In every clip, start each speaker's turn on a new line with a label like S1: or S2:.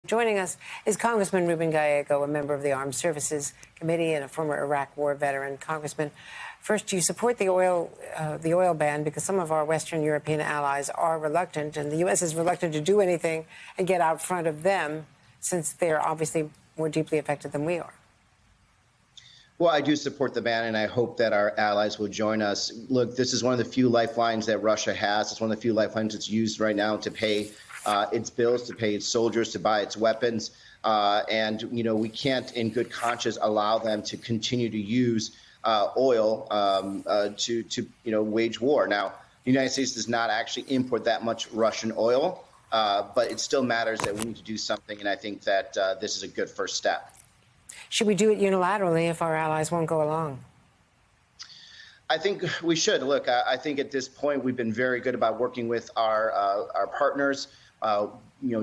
S1: Joining us is Congressman Ruben Gallego, a member of the Armed Services Committee and a former Iraq War veteran. Congressman, first, you support the oil ban because some of our Western European allies are reluctant, and the U.S. is reluctant to do anything and get out front of them since they're obviously more deeply affected than we are.
S2: Well, I do support the ban, and I hope that our allies will join us. Look, this is one of the few lifelines that Russia has. It's one of the few lifelines it's used right now to pay its bills, to pay its soldiers, to buy its weapons. And, you know, we can't in good conscience allow them to continue to use oil to wage war. Now, the United States does not actually import that much Russian oil, but it still matters that we need to do something. And I think that this is a good first step.
S1: Should we do it unilaterally if our allies won't go along?
S2: I think we should. Look, I think at this point we've been very good about working with our partners,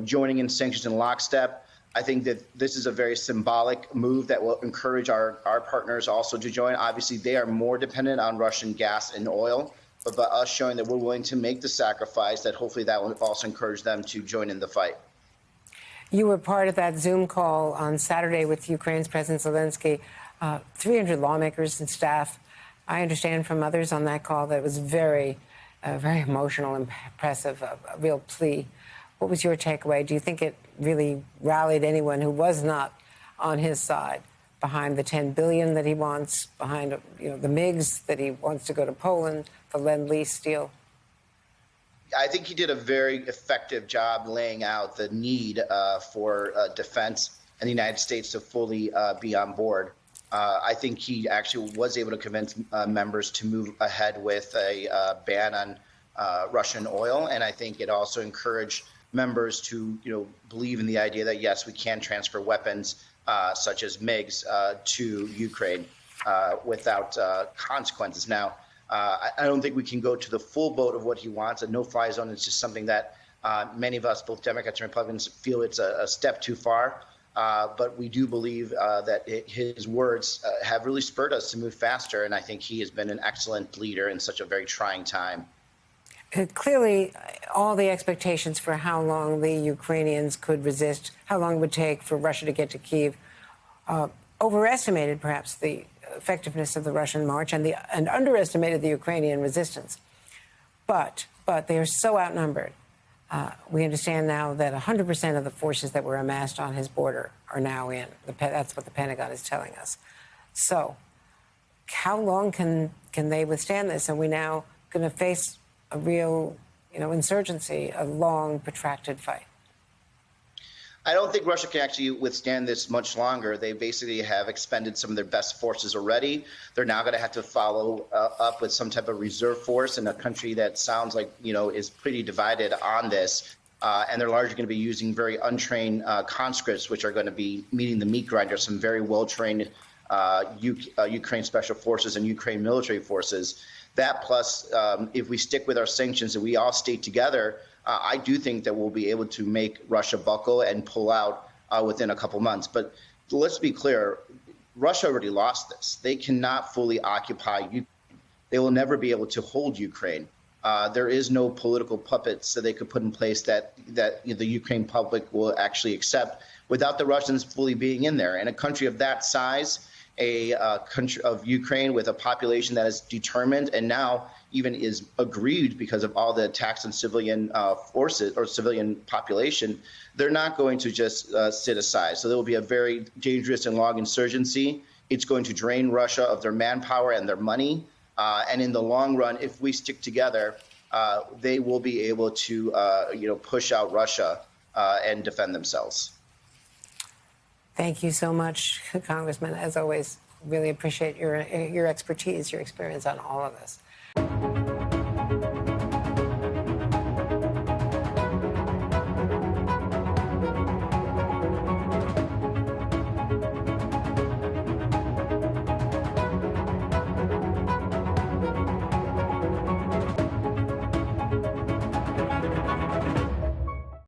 S2: joining in sanctions in lockstep. I think that this is a very symbolic move that will encourage our partners also to join. Obviously, they are more dependent on Russian gas and oil, but by us showing that we're willing to make the sacrifice, that hopefully that will also encourage them to join in the fight.
S1: You were part of that Zoom call on Saturday with Ukraine's President Zelensky, 300 lawmakers and staff. I understand from others on that call that it was very emotional and impressive, a real plea. What was your takeaway? Do you think it really rallied anyone who was not on his side behind the $10 billion that he wants, behind the MiGs that he wants to go to Poland, the Lend-Lease deal?
S2: I think he did a very effective job laying out the need for defense and the United States to fully be on board. I think he actually was able to convince members to move ahead with a ban on Russian oil, and I think it also encouraged members to believe in the idea that yes, we can transfer weapons such as MiGs to Ukraine without consequences. Now, I don't think we can go to the full boat of what he wants. A no-fly zone is just something that many of us, both Democrats and Republicans, feel it's a step too far. But we do believe that his words have really spurred us to move faster. And I think he has been an excellent leader in such a very trying time.
S1: Clearly, all the expectations for how long the Ukrainians could resist, how long it would take for Russia to get to Kyiv, overestimated perhaps the effectiveness of the Russian march and underestimated the Ukrainian resistance. But they are so outnumbered. We understand now that 100% of the forces that were amassed on his border are now in. That's what the Pentagon is telling us. So how long can they withstand this? Are we now going to face a real insurgency, a long, protracted fight?
S2: I don't think Russia can actually withstand this much longer. They basically have expended some of their best forces already. They're now going to have to follow up with some type of reserve force in a country that sounds like, is pretty divided on this. And they're largely going to be using very untrained conscripts, which are going to be meeting the meat grinder, some very well-trained Ukraine special forces and Ukraine military forces. That plus, if we stick with our sanctions and we all stay together, I do think that we'll be able to make Russia buckle and pull out within a couple months. But let's be clear, Russia already lost this. They cannot fully occupy Ukraine. They will never be able to hold Ukraine. There is no political puppets that they could put in place that the Ukraine public will actually accept without the Russians fully being in there. And a country of that size, a country of Ukraine with a population that is determined and now even is aggrieved because of all the attacks on civilian forces or civilian population, they're not going to just sit aside. So there will be a very dangerous and long insurgency. It's going to drain Russia of their manpower and their money. And in the long run, if we stick together, they will be able to push out Russia and defend themselves.
S1: Thank you so much, Congressman. As always, really appreciate your expertise, your experience on all of this.